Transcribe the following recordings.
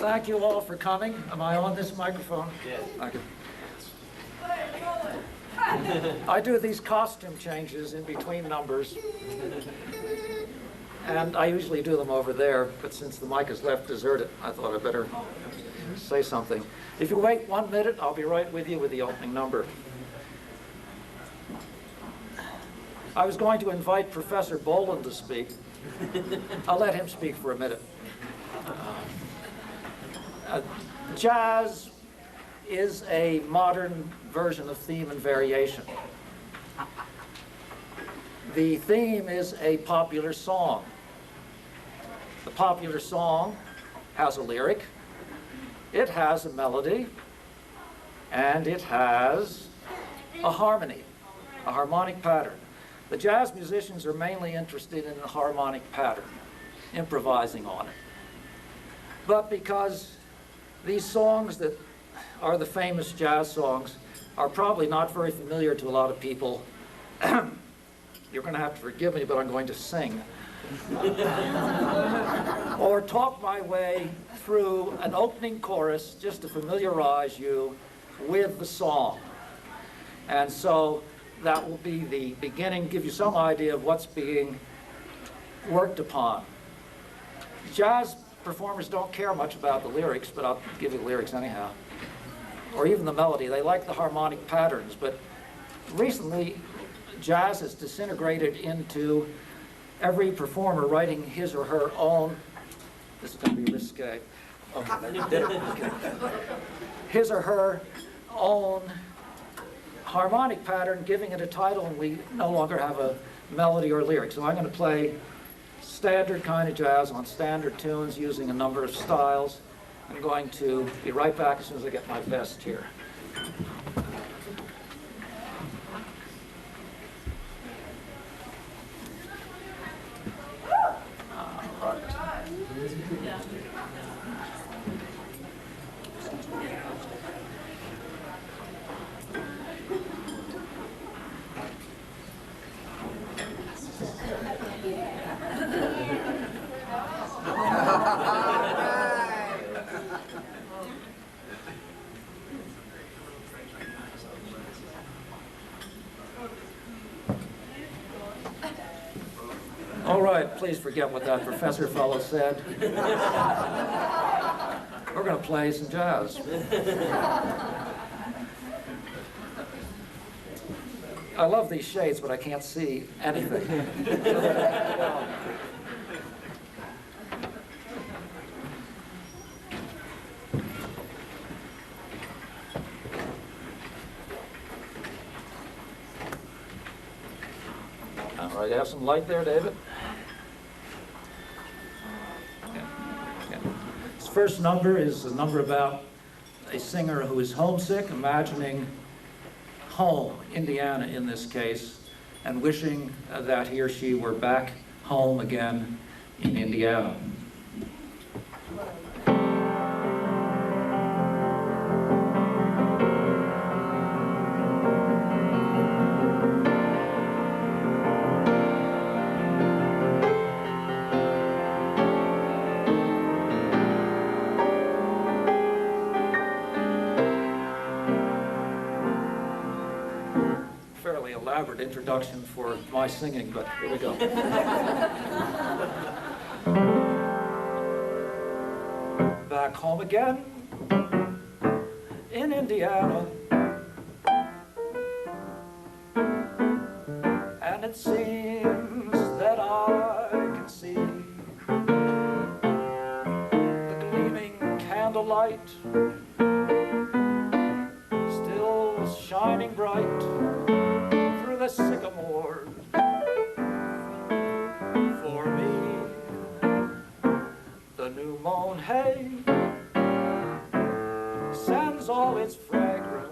Thank you all for coming. Am I on this microphone? Yes. Thank you. I do these costume changes in between numbers, and I usually do them over there, but since the mic is left deserted, I thought I'd better say something. If you wait 1 minute, I'll be right with you with the opening number. I was going to invite Professor Boland to speak. I'll let him speak for a minute. Jazz is a modern version of theme and variation. The theme is a popular song. The popular song has a lyric, it has a melody, and it has a harmony, a harmonic pattern. The jazz musicians are mainly interested in the harmonic pattern, improvising on it. But because these songs that are the famous jazz songs are probably not very familiar to a lot of people, you're going to have to forgive me, but I'm going to sing. Or talk my way through an opening chorus just to familiarize you with the song. And so that will be the beginning, give you some idea of what's being worked upon. Jazz performers don't care much about the lyrics, but I'll give you the lyrics anyhow. Or even the melody. They like the harmonic patterns, but recently jazz has disintegrated into every performer writing his or her own, this is going to be risque, his or her own harmonic pattern, giving it a title, and we no longer have a melody or lyric. So I'm going to play standard kind of jazz on standard tunes using a number of styles. I'm going to be right back as soon as I get my vest here. All right, please forget what that professor fellow said. We're going to play some jazz. I love these shades, but I can't see anything. All right, you have some light there, David? This first number is a number about a singer who is homesick, imagining home, Indiana in this case, and wishing that he or she were back home again in Indiana. Fairly elaborate introduction for my singing, but here we go. Back home again in Indiana, and it seems that I can see the gleaming candlelight still shining bright through the sycamore for me. The new mown hay sends all its fragrance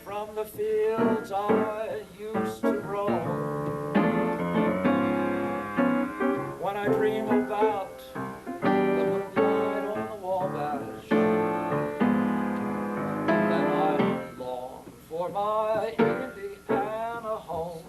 from the fields I used to roam. When I dream about the moonlight on the Wabash, then I long for my Indiana home.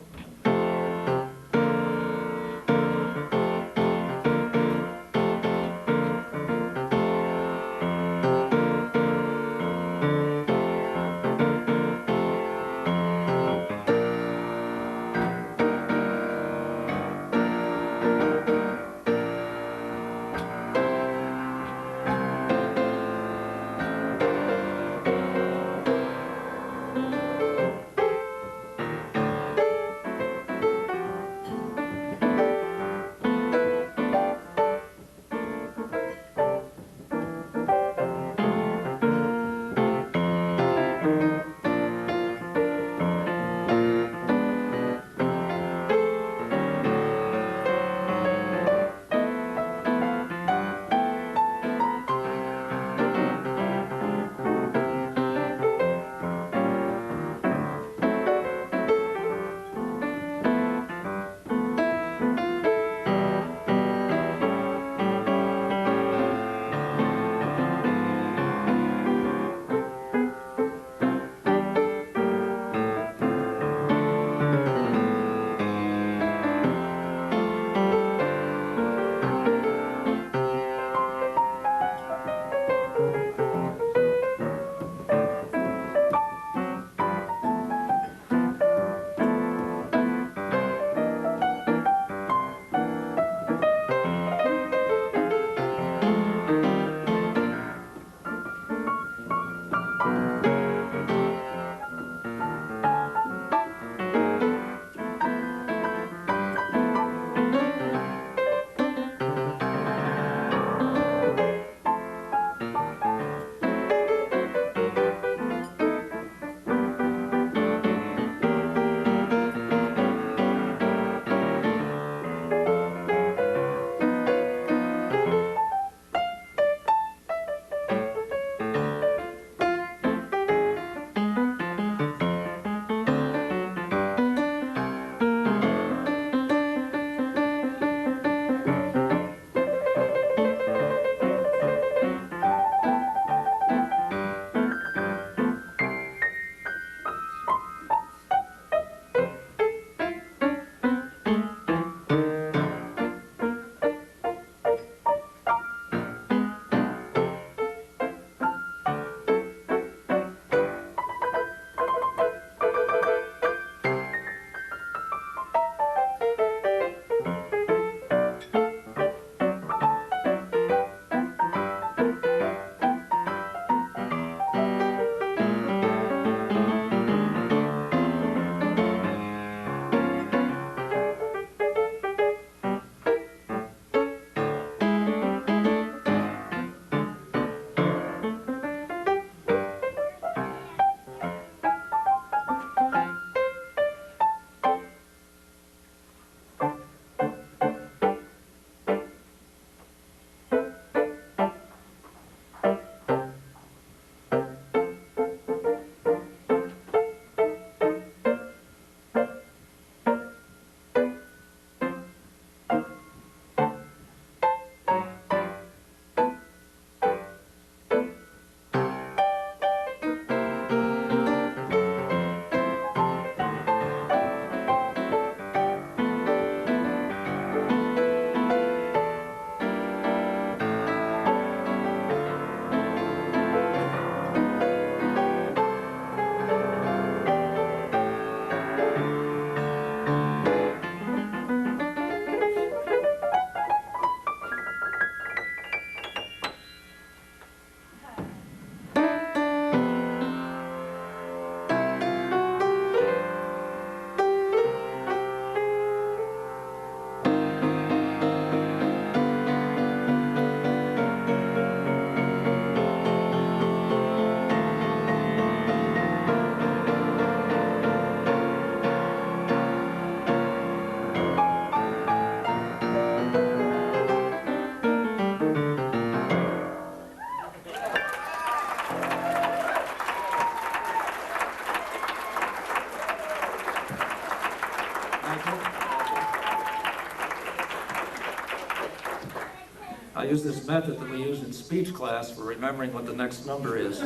I use this method that we use in speech class for remembering what the next number is.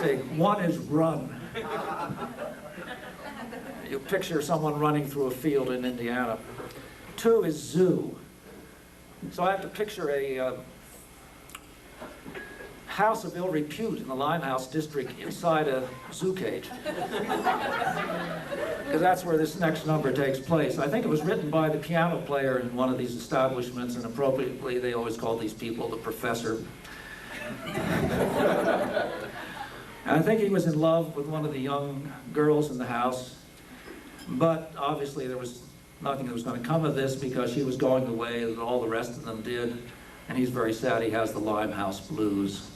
Say, 1 is run. You picture someone running through a field in Indiana. 2 is zoo. So I have to picture a house of ill repute in the Limehouse district inside a zoo cage. Because that's where this next number takes place. I think it was written by the piano player in one of these establishments, and appropriately they always call these people the professor. And I think he was in love with one of the young girls in the house, but obviously there was nothing that was going to come of this because she was going the way that all the rest of them did, and he's very sad he has the Limehouse blues.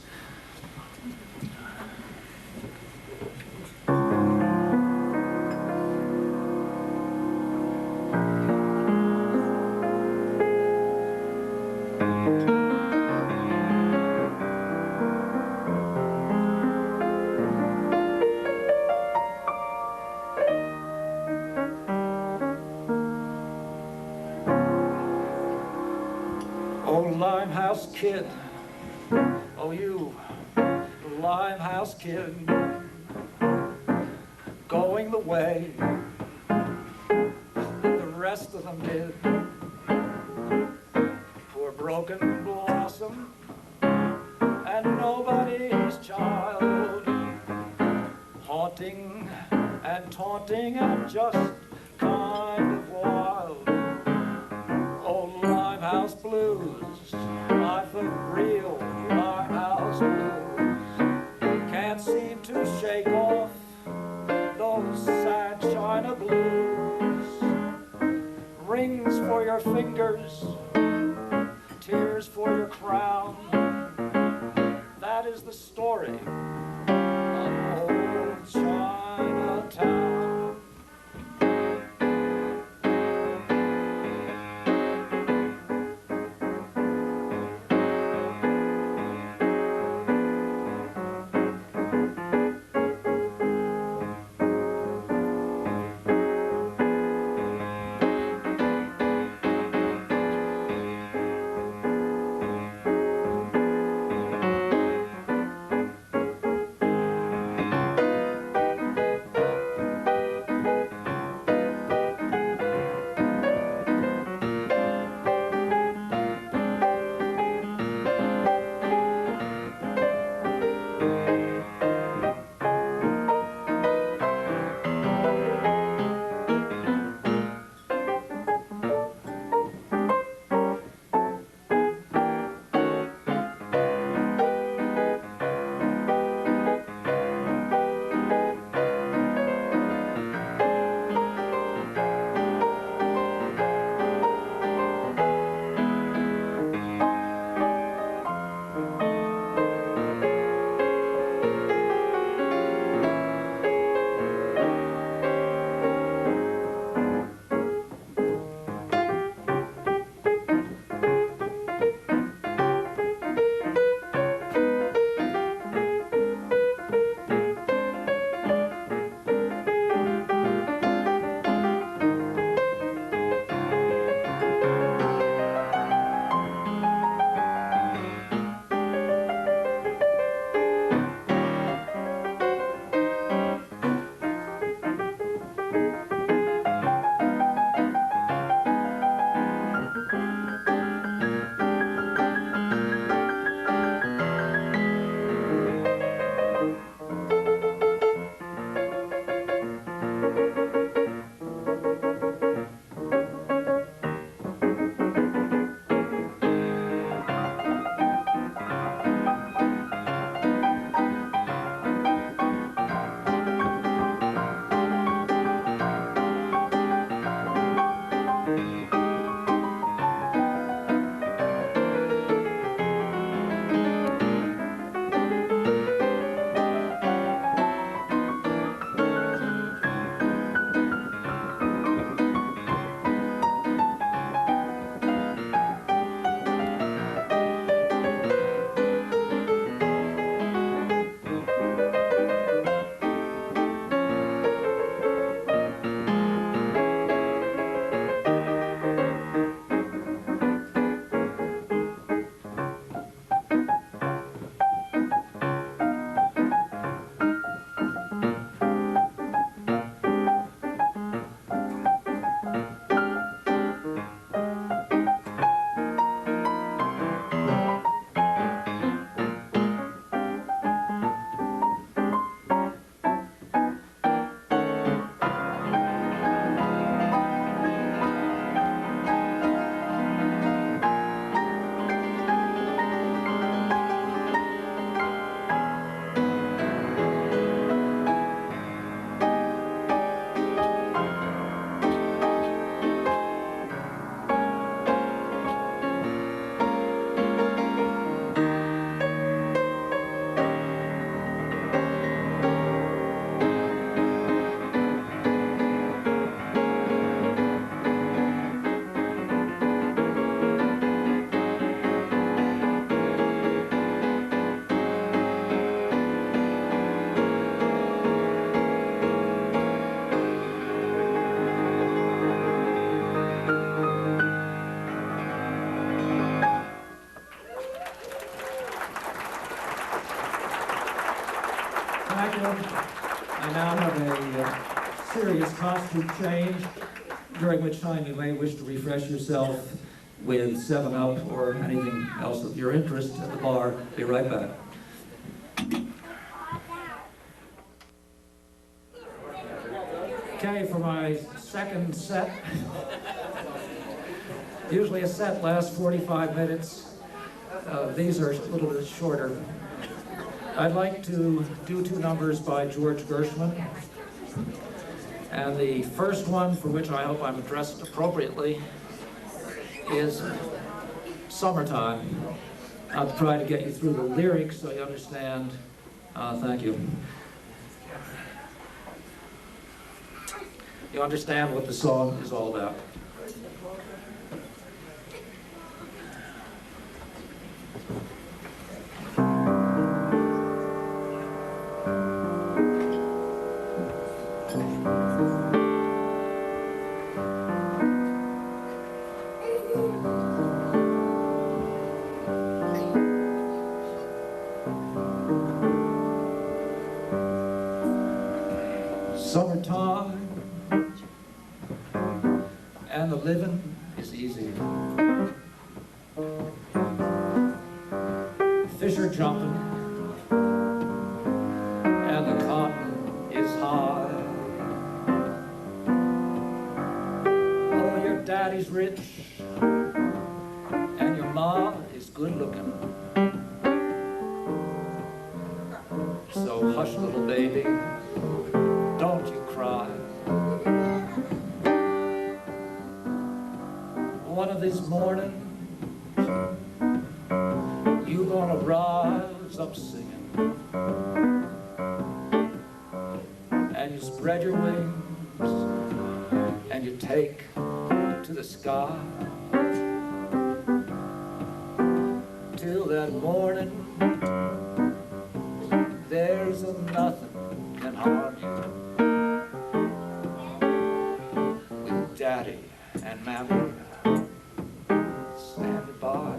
Limehouse kid, oh you Limehouse kid, going the way the rest of them did. Poor broken blossom and nobody's child, haunting and taunting and just kind of wild. Oh, Limehouse blues, not the real Limehouse blues. Can't seem to shake off those sad China blues. Rings for your fingers, tears for your crown. That is the story of old Chinatown. costume change, during which time you may wish to refresh yourself with 7-Up or anything else of your interest at the bar. Be right back. Okay, for my second set. Usually a set lasts 45 minutes. These are a little bit shorter. I'd like to do 2 numbers by George Gershwin. And the first one, for which I hope I'm addressed appropriately, is Summertime. I'll try to get you through the lyrics so you understand. Thank you. You understand what the song is all about. Summertime, and the living is easy. Fish are jumping, and the cotton is high. Oh, your daddy's rich, and your ma is good looking. So hush, little baby, don't you cry. One of these mornings, you gonna rise up singing, and you spread your wings, and you take to the sky. Till that morning, there's nothing can harm you, with Daddy and Mammy standing by.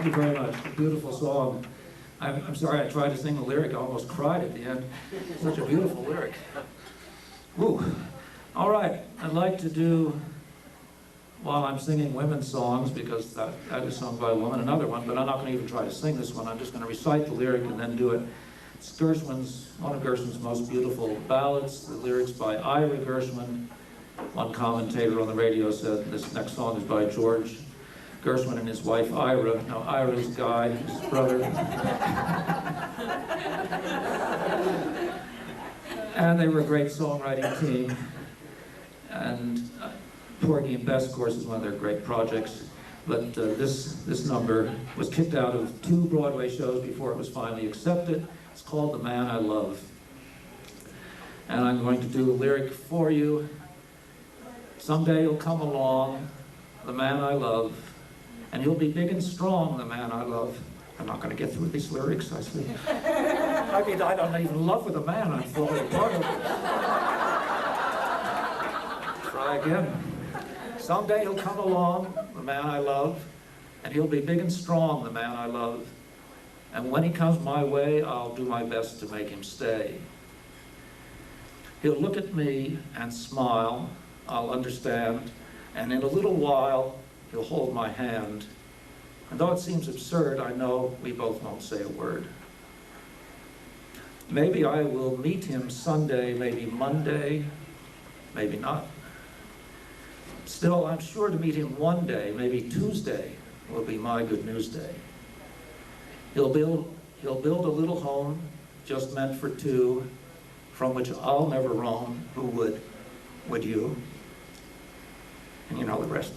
Thank you very much. A beautiful song. I'm sorry I tried to sing the lyric. I almost cried at the end. Such a beautiful lyric. Woo. All right. I'd like to do, while I'm singing women's songs, because that is sung by a woman, another one, but I'm not going to even try to sing this one. I'm just going to recite the lyric and then do it. It's Gershwin's, one of Gershwin's most beautiful ballads. The lyrics by Ira Gershwin. One commentator on the radio said this next song is by George Gershwin and his wife Ira. Now Ira's Guy, his brother. And they were a great songwriting team. And Porgy and Bess, of course, is one of their great projects. But this number was kicked out of 2 Broadway shows before it was finally accepted. It's called The Man I Love. And I'm going to do a lyric for you. Someday he'll come along, the man I love, and he'll be big and strong, the man I love. I'm not going to get through these lyrics, I see. I mean, I don't even love with a man, I'm falling apart of it. Try again. Someday he'll come along, the man I love, and he'll be big and strong, the man I love. And when he comes my way, I'll do my best to make him stay. He'll look at me and smile, I'll understand, and in a little while, he'll hold my hand. And though it seems absurd, I know we both won't say a word. Maybe I will meet him Sunday, maybe Monday, maybe not. Still, I'm sure to meet him one day, maybe Tuesday, will be my good news day. He'll build a little home, just meant for 2, from which I'll never roam. Who would? Would you? And you know the rest.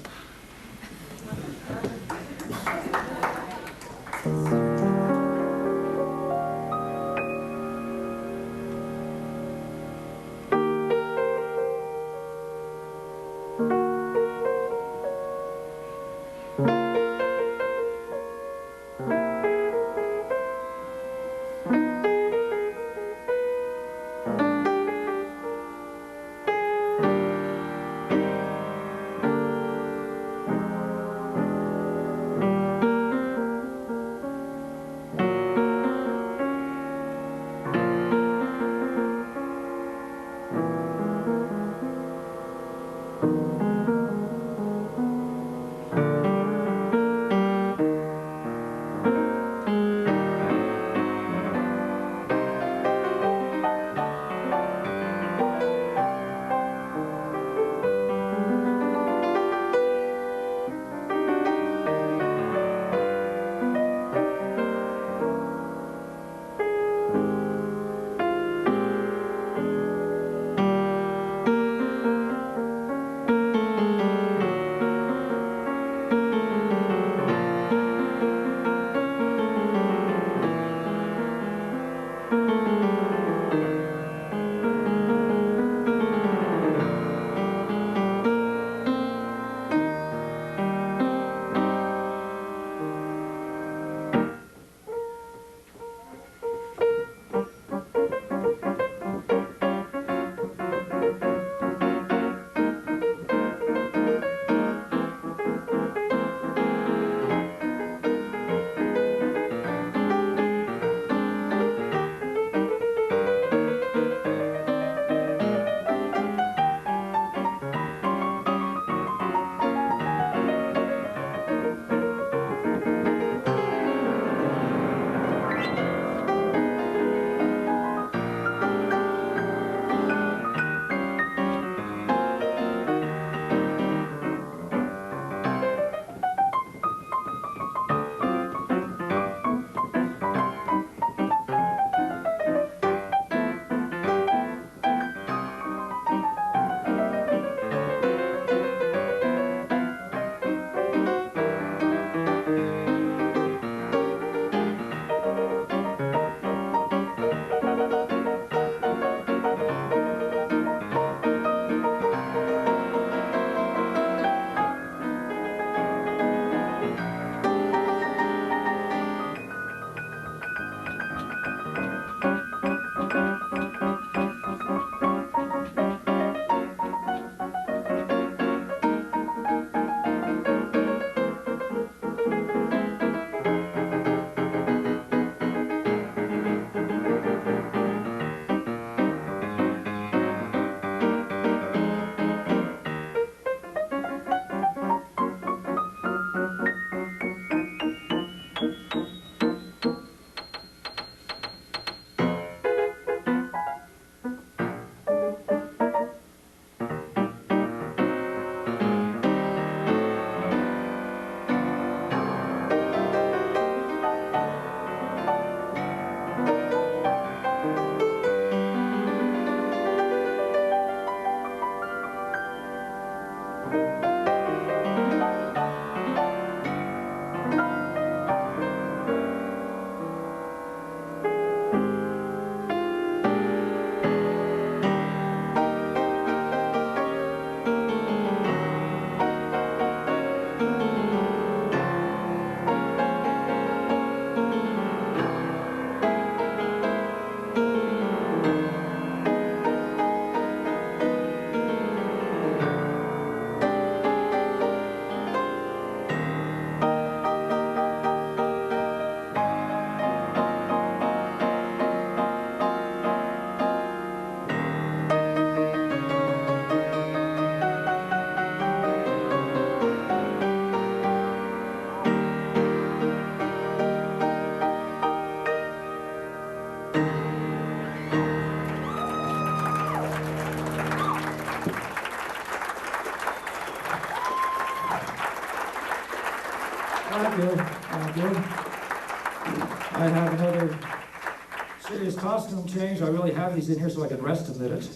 costume change. I really have these in here so I can rest a minute.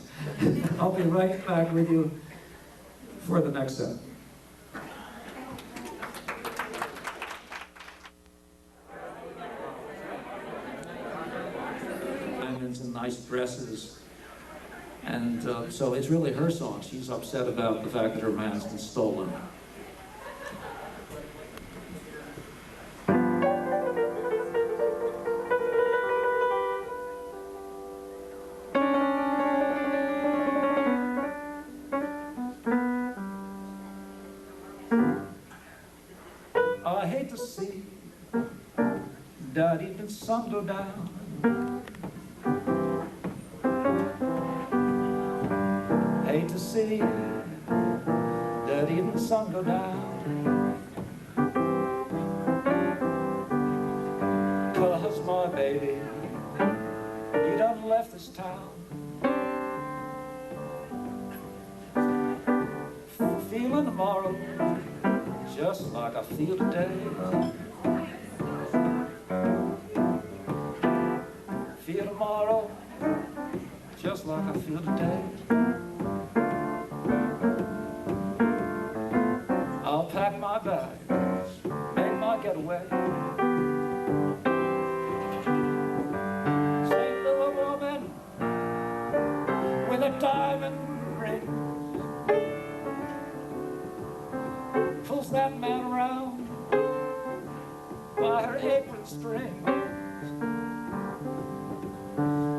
I'll be right back with you for the next set. Diamonds and nice dresses. And so it's really her song. She's upset about the fact that her man's been stolen. I hate to see Daddy and son go down. Hate to see Daddy and son go down. 'Cause my baby, he done left this town. Feeling tomorrow just like I feel today. Feel tomorrow just like I feel today. I'll pack my bags, make my getaway. St. Louis woman with a diamond ring pulls that man around by her apron string.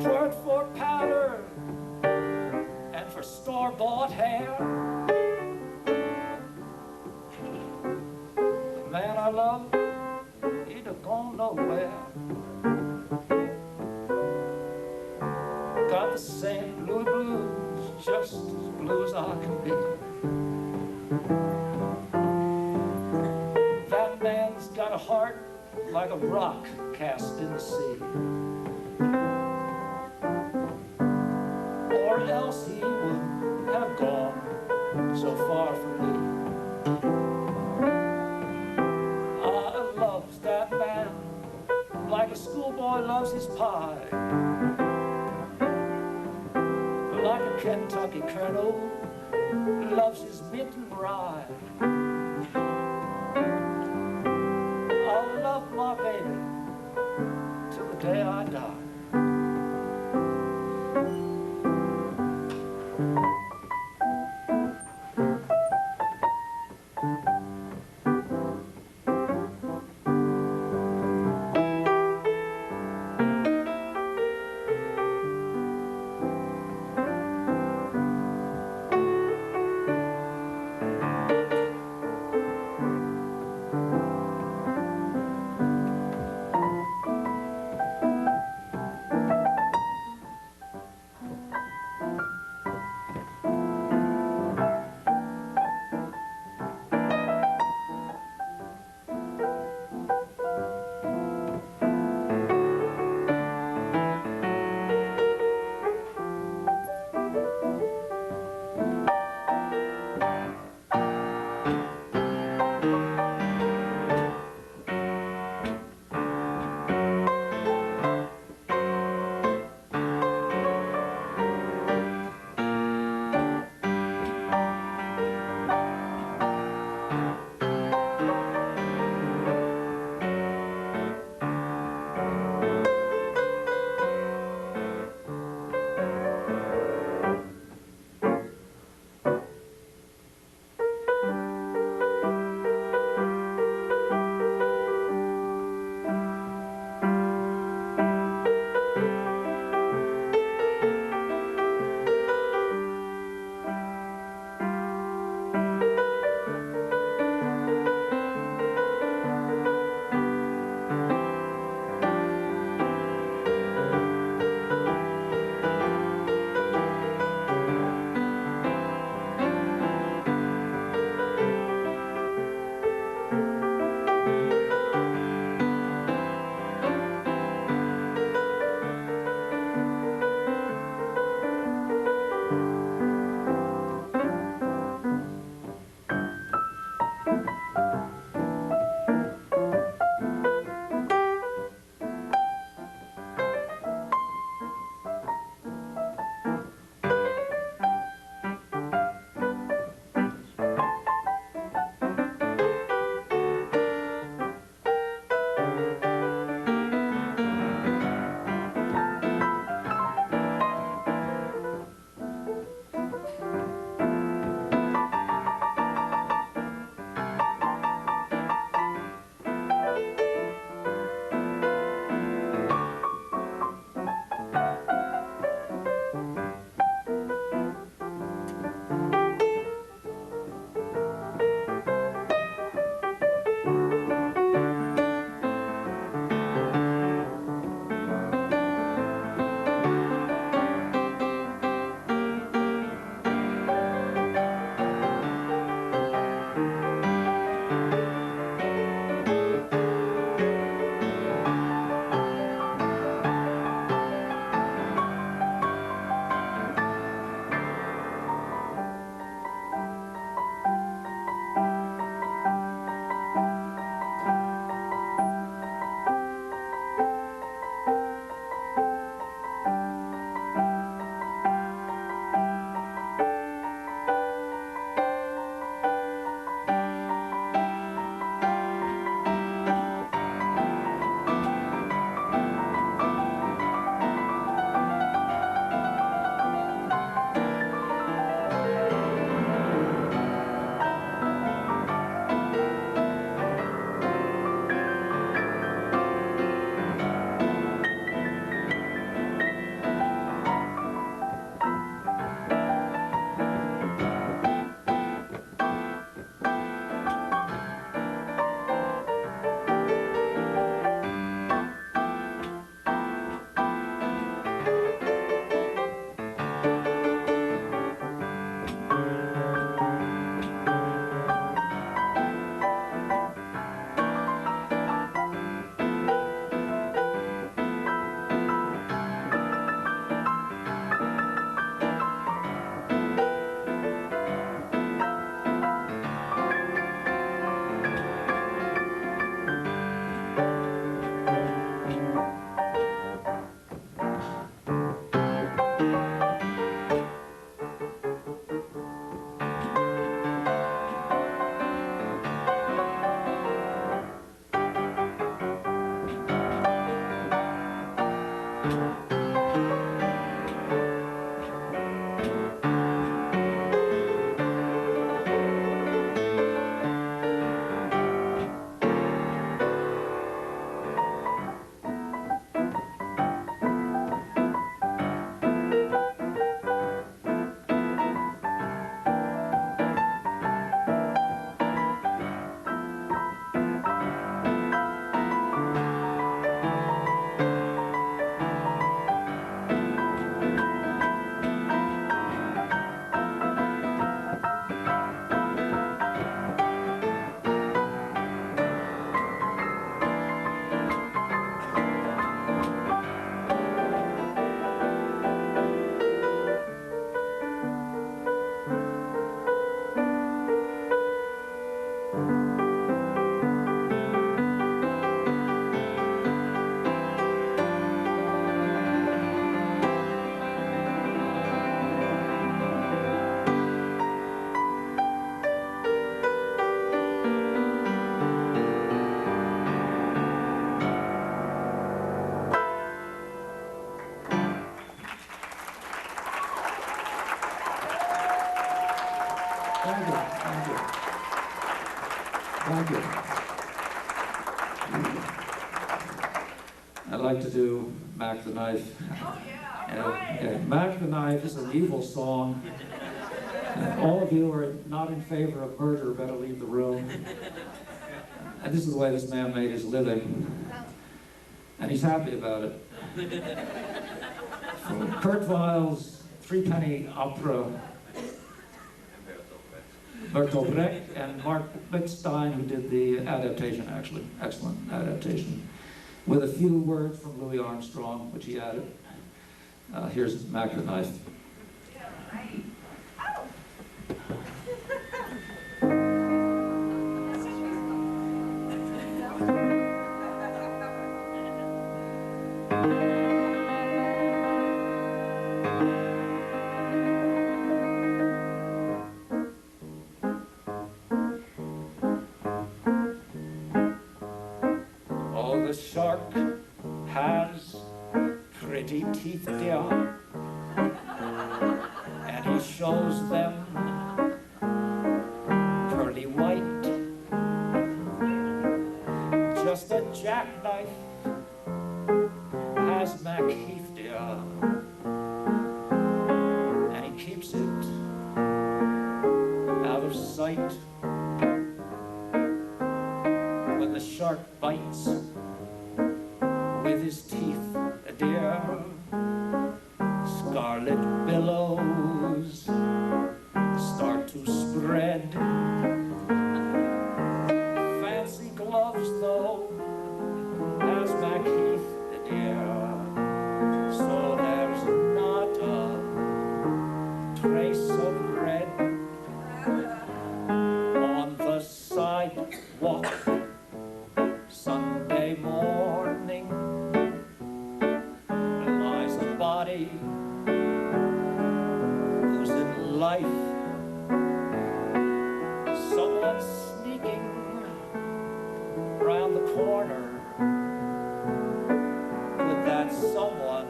Twerk for powder and for store-bought hair. The man I love, he done gone nowhere. Got the St. Louis blues, just as blue as I can be. That man's got a heart like a rock cast in the sea. Or else he would have gone so far from me. I loves that man like a schoolboy loves his pie, like a Kentucky colonel loves his mint and rye. I'll love my baby till the day I die. Thank you. Thank you. Thank you. I'd like to do Mac the Knife. Oh, yeah. Mac the Knife is an evil song. And all of you who are not in favor of murder better leave the room. And this is the way this man made his living. And he's happy about it. From Kurt Weill's Threepenny Opera, Bertolt Brecht and Mark Lichtenstein, who did the adaptation, actually, excellent adaptation, with a few words from Louis Armstrong, which he added. Here's Mac the Knife. Yeah, right. Oh. Oh, the shark has pretty teeth, dear, and he shows them pearly white. Just a jackknife has Mac Heath, dear, and he keeps it out of sight. When the shark bites with his teeth, dear, scarlet billows start to spread. Fancy gloves, though, has Mac Heath, dear, so there's not a trace of red on the sidewalk. Sunday morning, there lies a body who's in life. Someone's sneaking round the corner. Could that someone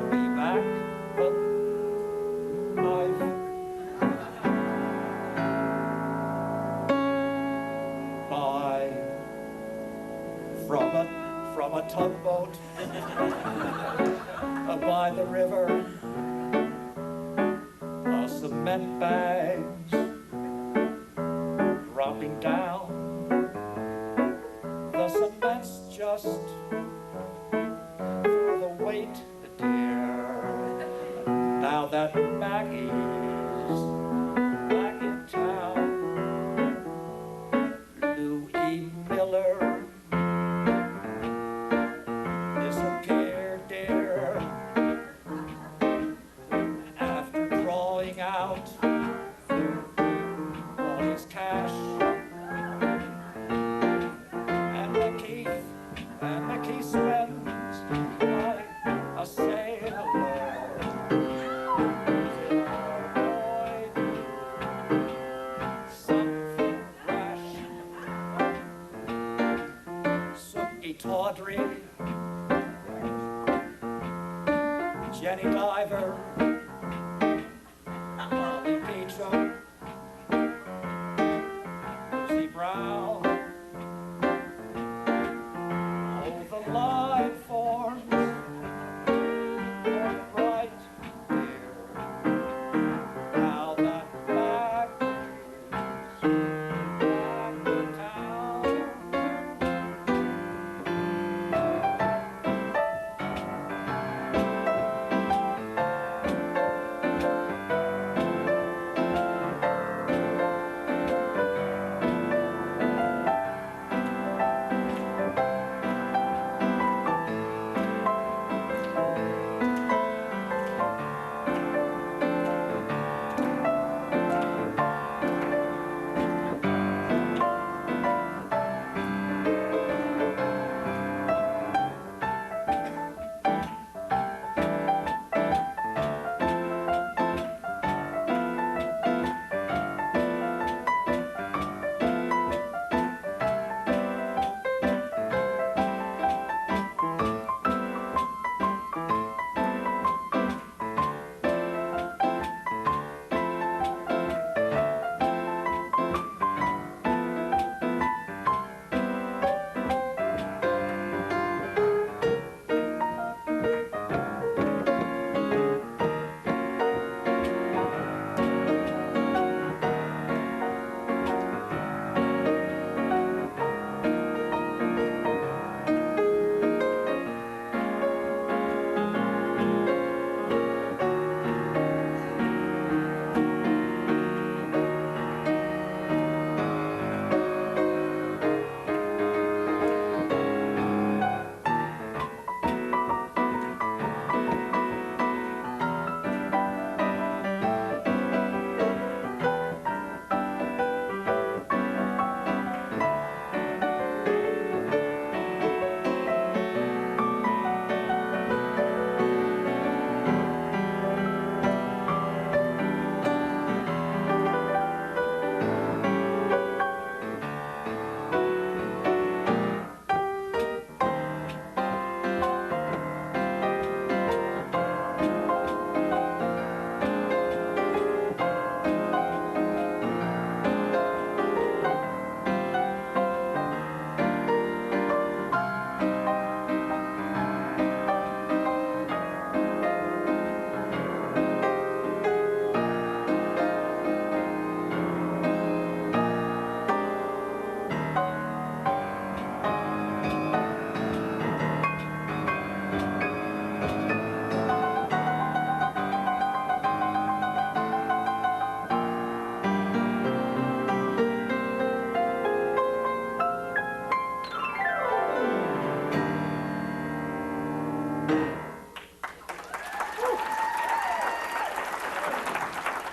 be Mac the Knife? Bye. From a tugboat by the river, cement bags dropping down. The cement's just for the weight, dear. Now that Maggie's back in town, Louis Miller disappeared, dear, after drawing out all his cash. And McKee spends like a sailor. Avoid something rash. Sookie Tawdry, Jenny Diver, Molly Beecham, Lucy Brown. Oh, the live forms are bright, dear. Now that Maggie's back in town.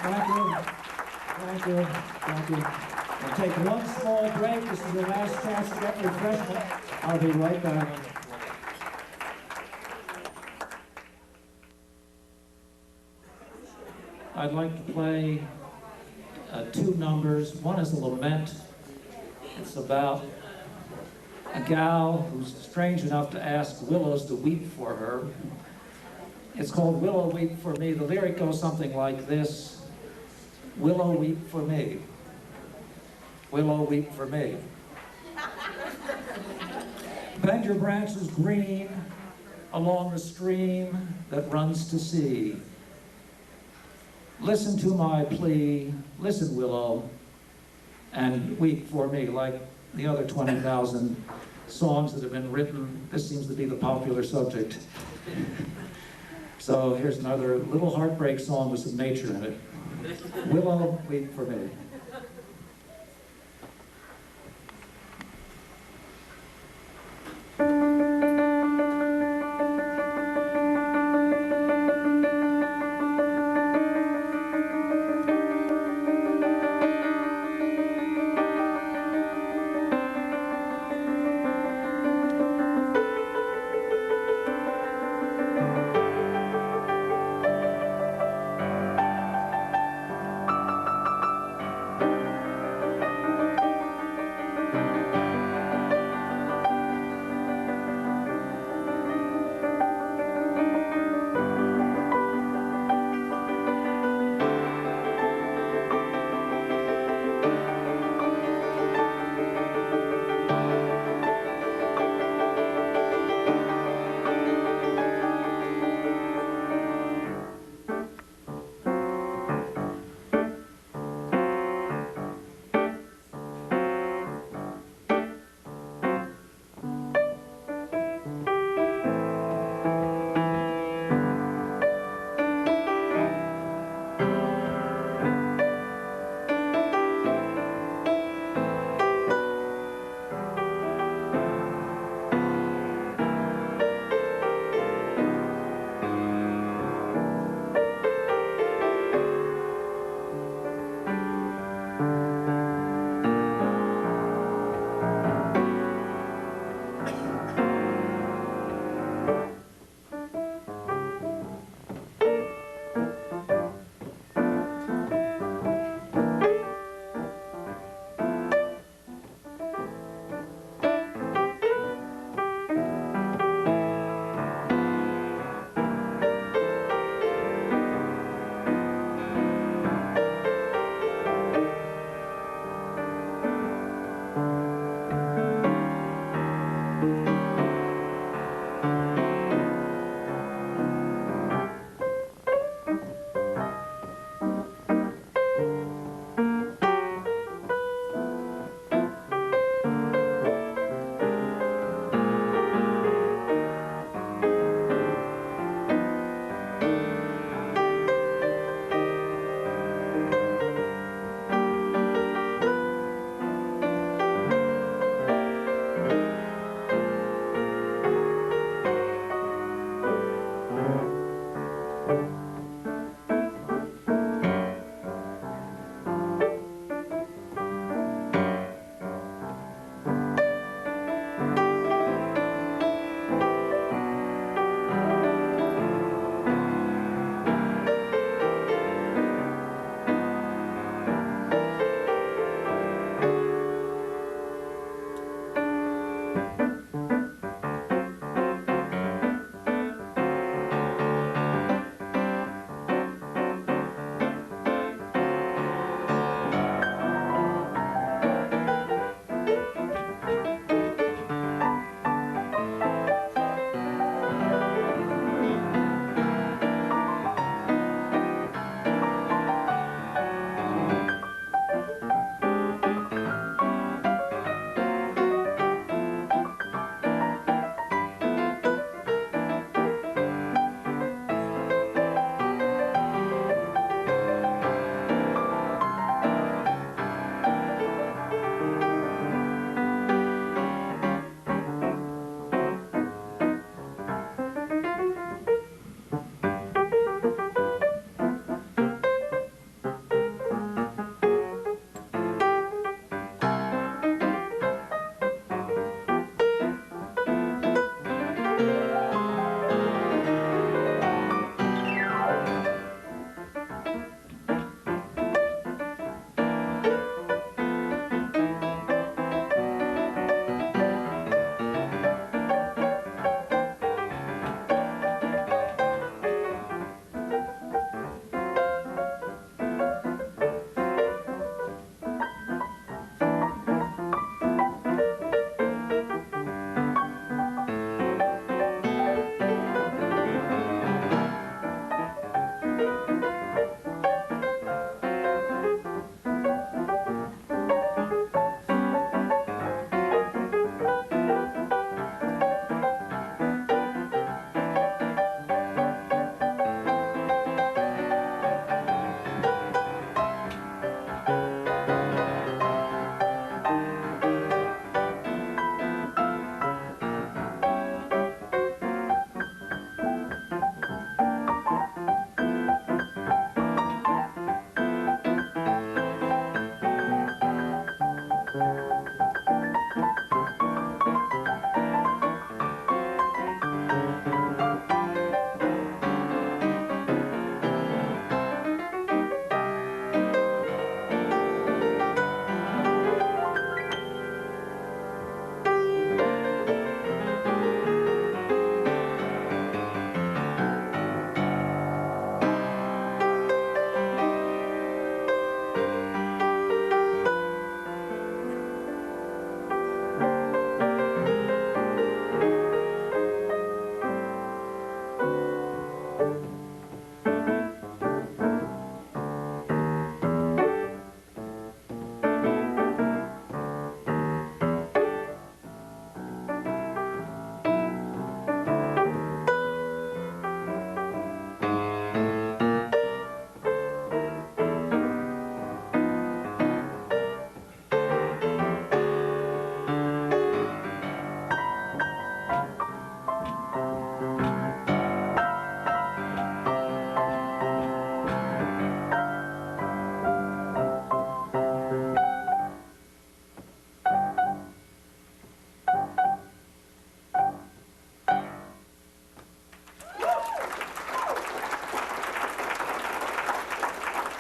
Thank you. Thank you. Thank you. We'll take one small break. This is the last chance to get refreshment. I'll be right back. I'd like to play two numbers. One is a lament. It's about a gal who's strange enough to ask willows to weep for her. It's called Willow Weep for Me. The lyric goes something like this: Willow weep for me. Willow weep for me. Bend your branches green along the stream that runs to sea. Listen to my plea, listen, willow, and weep for me. Like the other 20,000 songs that have been written, this seems to be the popular subject. So here's another little heartbreak song with some nature in it. Willow, weep for me.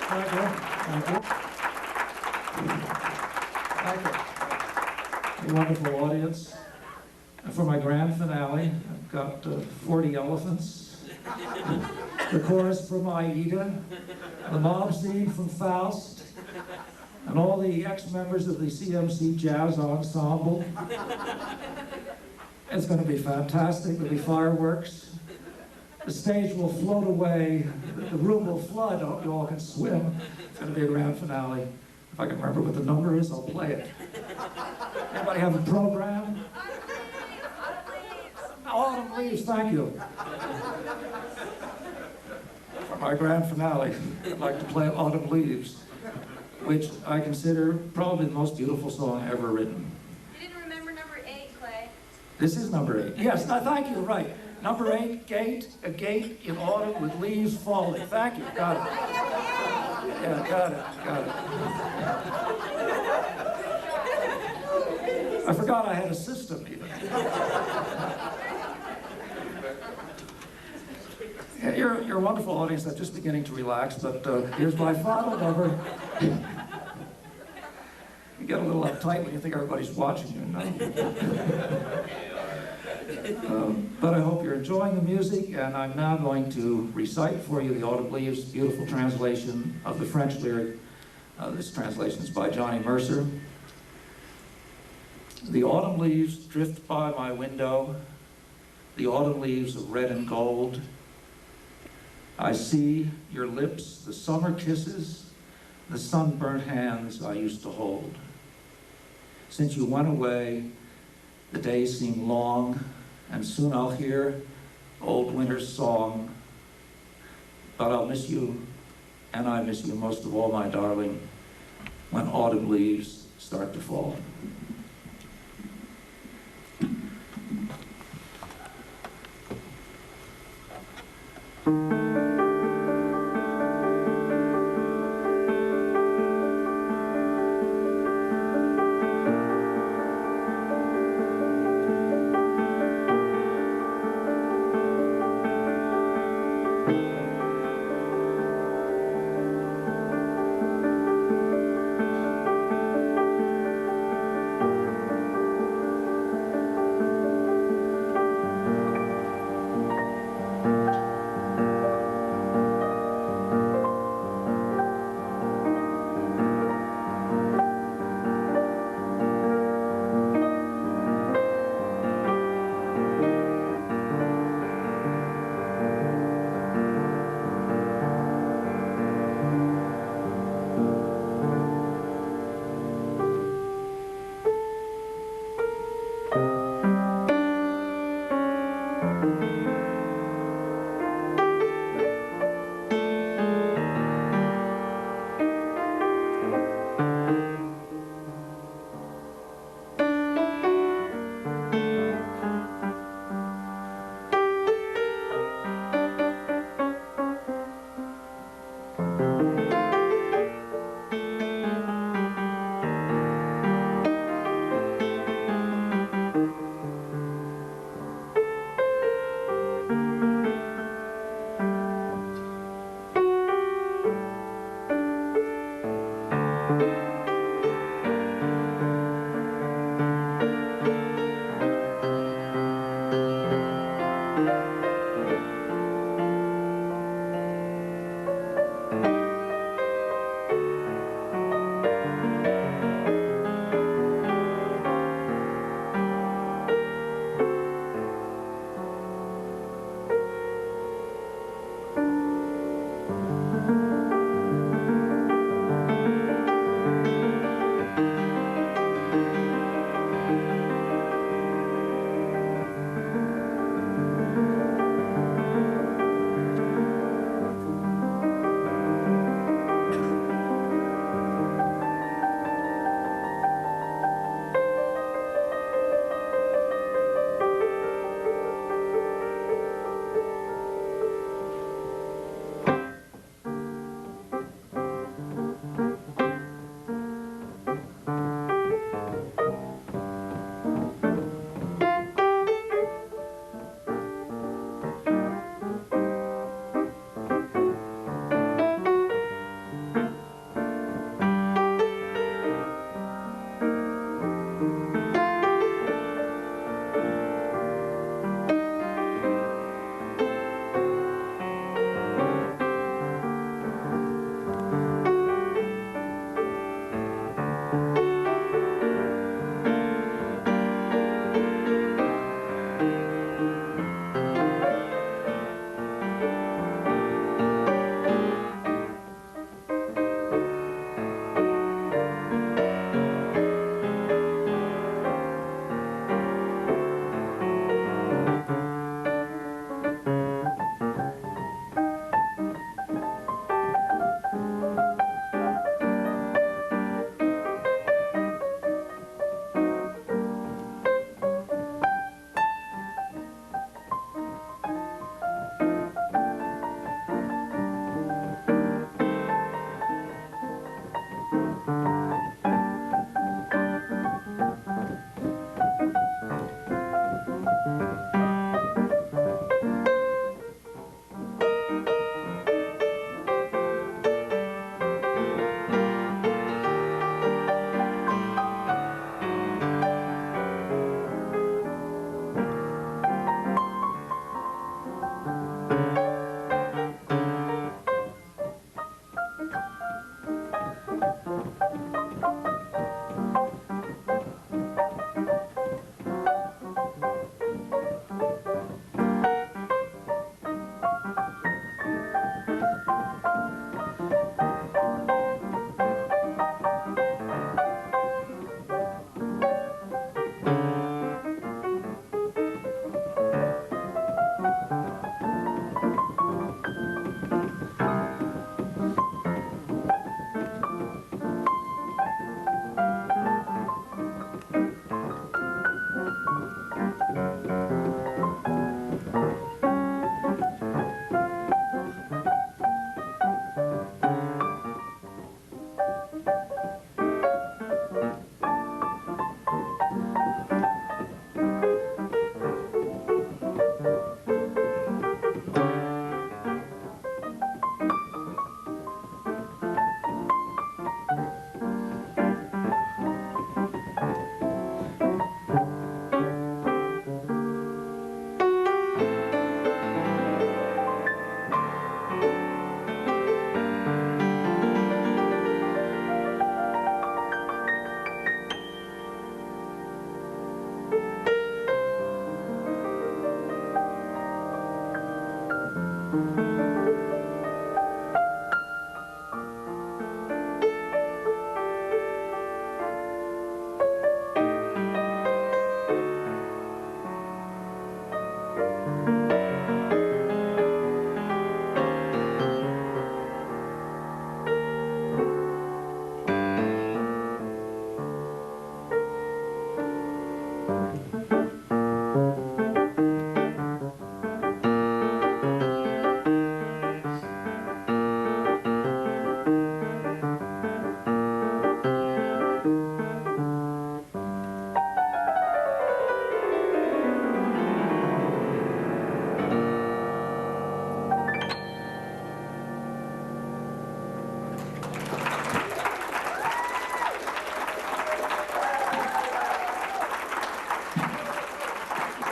Thank you. Thank you. Thank you. A wonderful audience. And for my grand finale, I've got 40 elephants, the chorus from Aida, the mob scene from Faust, and all the ex-members of the CMC Jazz Ensemble. It's going to be fantastic. There'll be fireworks. The stage will float away. The room will flood. You all can swim. It's going to be a grand finale. If I can remember what the number is, I'll play it. Everybody have a program? Autumn Leaves, thank you. For my grand finale, I'd like to play Autumn Leaves, which I consider probably the most beautiful song ever written. You didn't remember number 8, Clay. This is number 8. Yes, thank you, right. Number 8, a gate in autumn with leaves falling. Thank you, got it. Yeah, got it. I forgot I had a system even. Yeah, you're a wonderful audience. I'm just beginning to relax, but here's my final number. You get a little uptight when you think everybody's watching you, but I hope you're enjoying the music, and I'm now going to recite for you the Autumn Leaves, beautiful translation of the French lyric. This translation is by Johnny Mercer. The autumn leaves drift by my window, the autumn leaves of red and gold. I see your lips, the summer kisses, the sunburnt hands I used to hold. Since you went away, the days seem long, and soon I'll hear old winter's song. But I'll miss you, and I miss you most of all, my darling, when autumn leaves start to fall.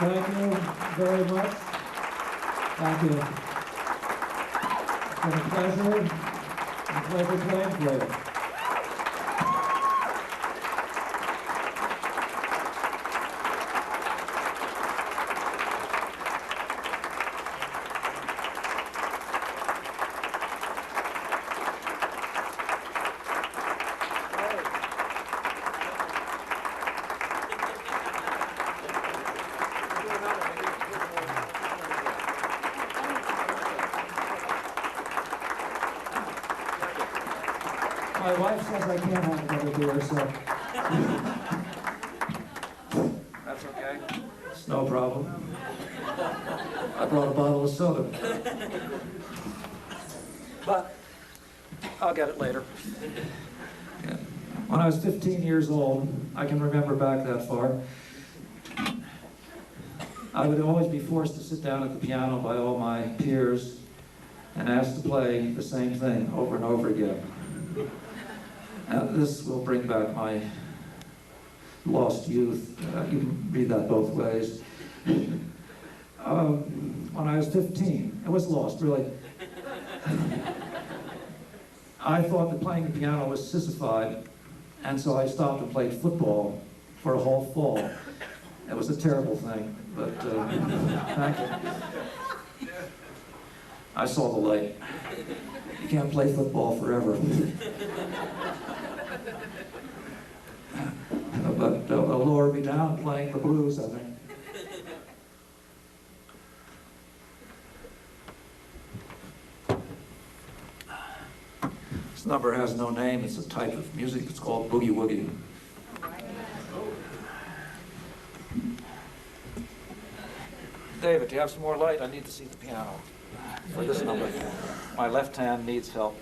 Thank you very much. Thank you. It's been a pleasure. A pleasure playing for you. My wife says I can't have another beer, so That's okay. it's no problem. I brought a bottle of soda. But I'll get it later. Yeah. When I was 15 years old, I can remember back that far, I would always be forced to sit down at the piano by all my peers and asked to play the same thing over and over again. Now, this will bring back my lost youth. You can read that both ways. When I was 15, it was lost, really. I thought that playing the piano was sissified, and so I stopped and played football for a whole fall. It was a terrible thing, but thank you. I saw the light. You can't play football forever. But they'll lower me down playing the blues, I think. This number has no name. It's a type of music. It's called boogie woogie. David, do you have some more light? I need to see the piano for this number. My left hand needs help.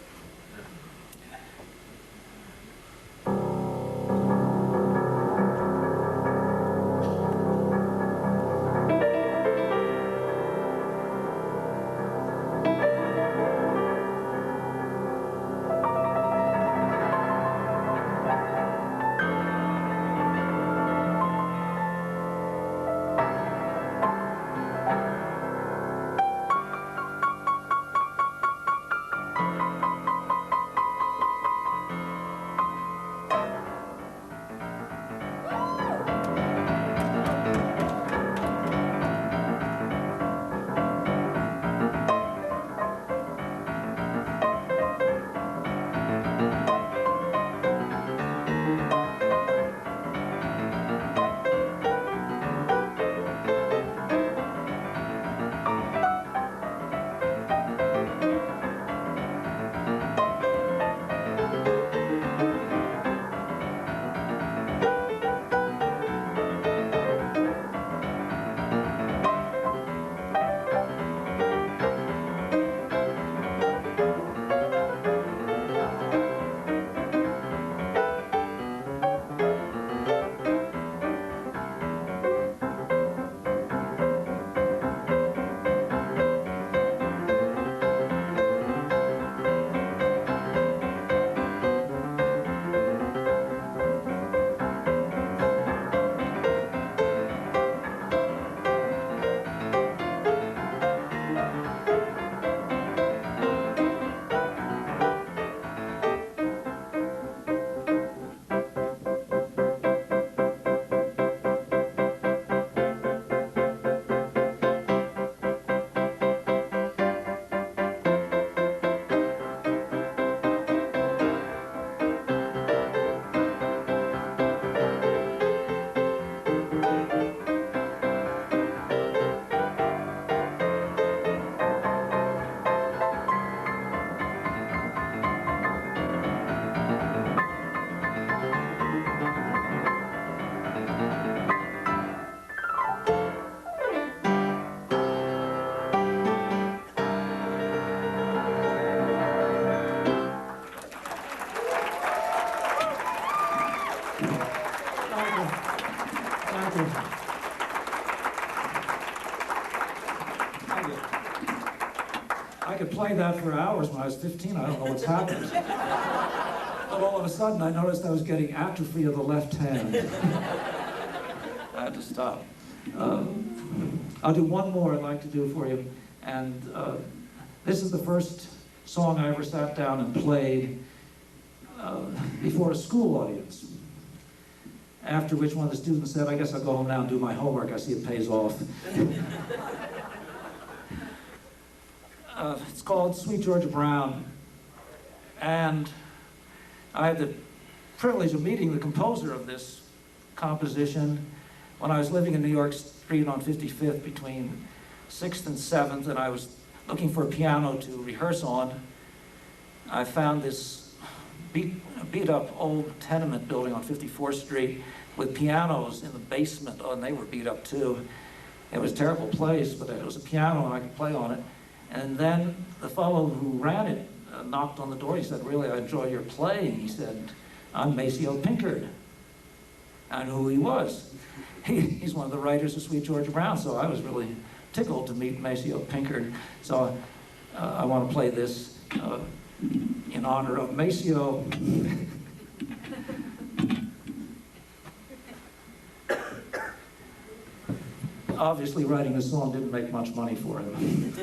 I could play that for hours when I was 15. I don't know what's happened. But all of a sudden, I noticed I was getting atrophy of the left hand. I had to stop. I'll do one more I'd like to do for you, and this is the first song I ever sat down and played before a school audience. After which one of the students said, I guess I'll go home now and do my homework. I see it pays off. It's called Sweet Georgia Brown. And I had the privilege of meeting the composer of this composition when I was living in New York Street on 55th between 6th and 7th, and I was looking for a piano to rehearse on. I found this beat up old tenement building on 54th Street with pianos in the basement. Oh, and they were beat up too. It was a terrible place, but it was a piano and I could play on it. And then the fellow who ran it knocked on the door. He said, really, I enjoy your playing. He said, I'm Maceo Pinkard. I knew who he was. He's one of the writers of Sweet Georgia Brown, so I was really tickled to meet Maceo Pinkard. So I want to play this in honor of Maceo. Obviously, writing this song didn't make much money for him.